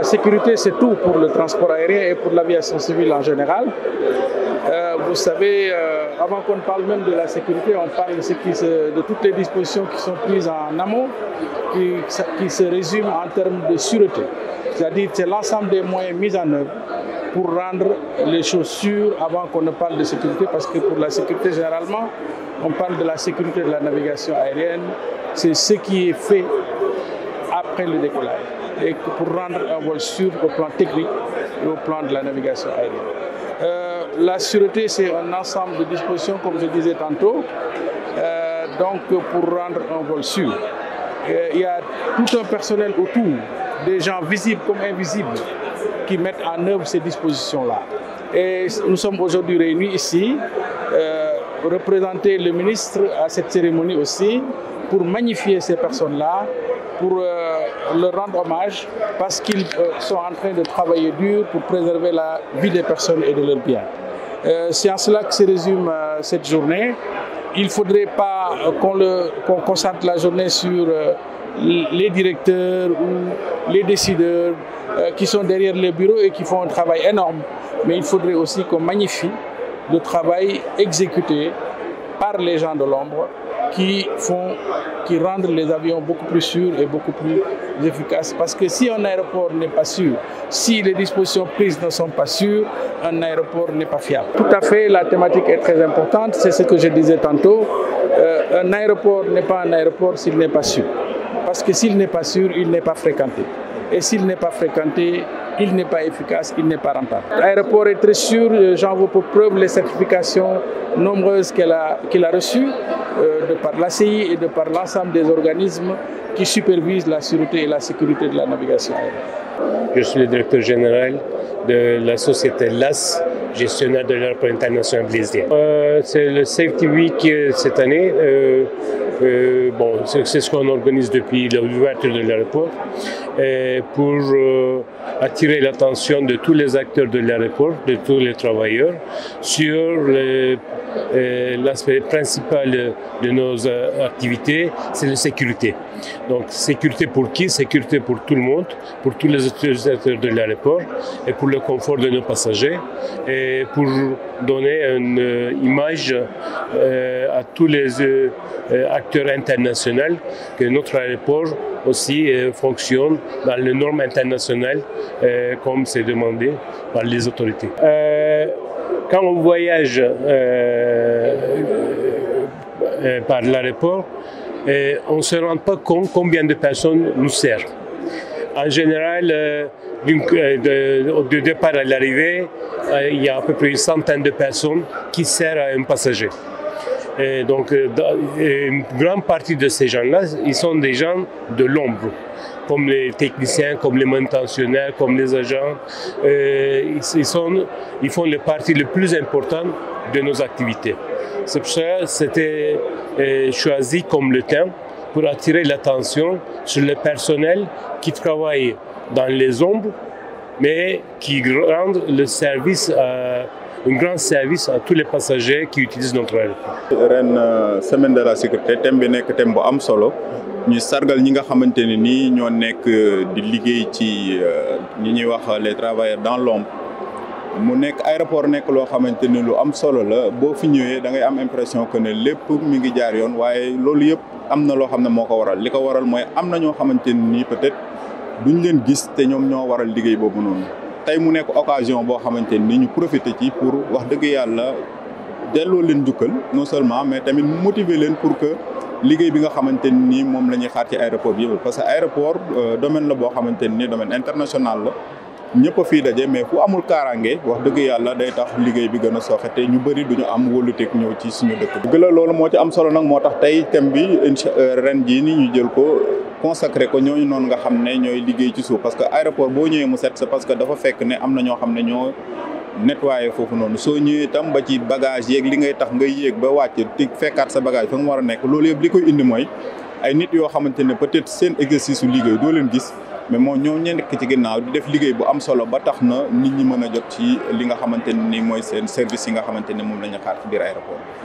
sécurité, c'est tout pour le transport aérien et pour l'aviation civile en général. Vous savez, avant qu'on parle même de la sécurité, on parle de toutes les dispositions qui sont prises en amont, qui se résument en termes de sûreté. C'est-à-dire que c'est l'ensemble des moyens mis en œuvre pour rendre les choses sûres avant qu'on ne parle de sécurité, parce que pour la sécurité, généralement, on parle de la sécurité de la navigation aérienne. C'est ce qui est fait après le décollage, et pour rendre un vol sûr au plan technique et au plan de la navigation aérienne. La sûreté, c'est un ensemble de dispositions, comme je disais tantôt, donc pour rendre un vol sûr. Il y a tout un personnel autour, des gens visibles comme invisibles, qui mettent en œuvre ces dispositions-là. Et nous sommes aujourd'hui réunis ici, représenter le ministre à cette cérémonie aussi, pour magnifier ces personnes-là, pour leur rendre hommage, parce qu'ils sont en train de travailler dur pour préserver la vie des personnes et de leurs biens. C'est en cela que se résume cette journée. Il ne faudrait pas qu'on concentre la journée sur les directeurs ou les décideurs qui sont derrière les bureaux et qui font un travail énorme. Mais il faudrait aussi qu'on magnifie le travail exécuté par les gens de l'ombre qui rendent les avions beaucoup plus sûrs et beaucoup plus efficaces. Parce que si un aéroport n'est pas sûr, si les dispositions prises ne sont pas sûres, un aéroport n'est pas fiable. Tout à fait, la thématique est très importante, c'est ce que je disais tantôt. Un aéroport n'est pas un aéroport s'il n'est pas sûr. Parce que s'il n'est pas sûr, il n'est pas fréquenté. Et s'il n'est pas fréquenté, il n'est pas efficace, il n'est pas rentable. L'aéroport est très sûr, j'en veux pour preuve les certifications nombreuses qu'il a reçues de par l'ACI et de par l'ensemble des organismes qui supervisent la sûreté et la sécurité de la navigation aérienne. Je suis le directeur général de la société LAS, gestionnaire de l'aéroport international Blaise Diagne. C'est le Safety Week cette année. C'est ce qu'on organise depuis l'ouverture de l'aéroport pour attirer l'attention de tous les acteurs de l'aéroport, de tous les travailleurs, sur l'aspect principal de nos activités, c'est la sécurité. Donc, sécurité pour qui? Sécurité pour tout le monde, pour tous les utilisateurs de l'aéroport et pour le confort de nos passagers et pour donner une image à tous les acteurs internationaux que notre aéroport aussi fonctionne dans les normes internationales comme c'est demandé par les autorités. Quand on voyage par l'aéroport, on ne se rend pas compte combien de personnes nous servent. En général, du départ à l'arrivée, il y a à peu près une centaine de personnes qui servent à un passager. Et donc, une grande partie de ces gens-là, ils sont des gens de l'ombre, comme les techniciens, comme les manutentionnaires, comme les agents. Ils font la partie la plus importante de nos activités. C'est pour ça que c'était choisi comme le thème pour attirer l'attention sur le personnel qui travaille dans les ombres, mais qui rendent le service un grand service à tous les passagers qui utilisent notre aéroport. Ren semaine de la sécurité thème bi nekk thème bu am solo ñu sargal ñi nga xamante ne nii ñoo nekk di liggéey ci ñi ñuy wax les travailleurs dans l'ombre mu nekk aéroport nekk loo xamante ne lu am solo la boo fi ñëwee da ngay am impression que ne lépp mi ngi jaar yoon waaye loolu yëpp am na loo xam ne moo ko waral li ko waral mooy am na ñoo xamante ne nii peut-être duñ leen gis te ñoom ñoo waral liggéey boobu noonu. tey mu nekk occasion boo xamante ni ñu profité ci pour wax dëgg yàlla delloo leen njukkal non seulement mais tamit motiver leen pour que liggéey bi nga xamante ni moom la ñuy xaar ci aéroport bi yëpp parce que aéroport domaine la boo xamante ni domaine international la ñëpp a fii daje mais fu amul kaaraange wax dëgg yàlla day tax liggéey bi gën a sooxe te ñu bëri duñu am wóoluteeg ñëw ci suñu dëkk. dëgg la loolu moo ci am solo nag moo tax tey thème bi ren jii ni ñu jël ko. consacré ko ñooñu noonu nga xam ne ñooy liggéey ci suuf parce que aéroport boo ñëwee mu set c'est parce que dafa fekk ne am na ñoo xam ne ñoo nettoyé foofu noonu soo ñëwee itam ba ci bagage yeeg li ngay tax ngay yéeg ba wàcc ti fekkaat sa bagage fa nga war a nekk loolu yëpp li koy indi mooy ay nit yoo xamante ne peut-être seen exercice su liggéey doo leen gis mais moom ñoo nekk ci ginnaaw di def liggéey bu am solo ba tax na nit ñi mën a jot ci li nga xamante ne ni mooy seen service yi nga xamante ne moom la ñu xaar ci biir aéroport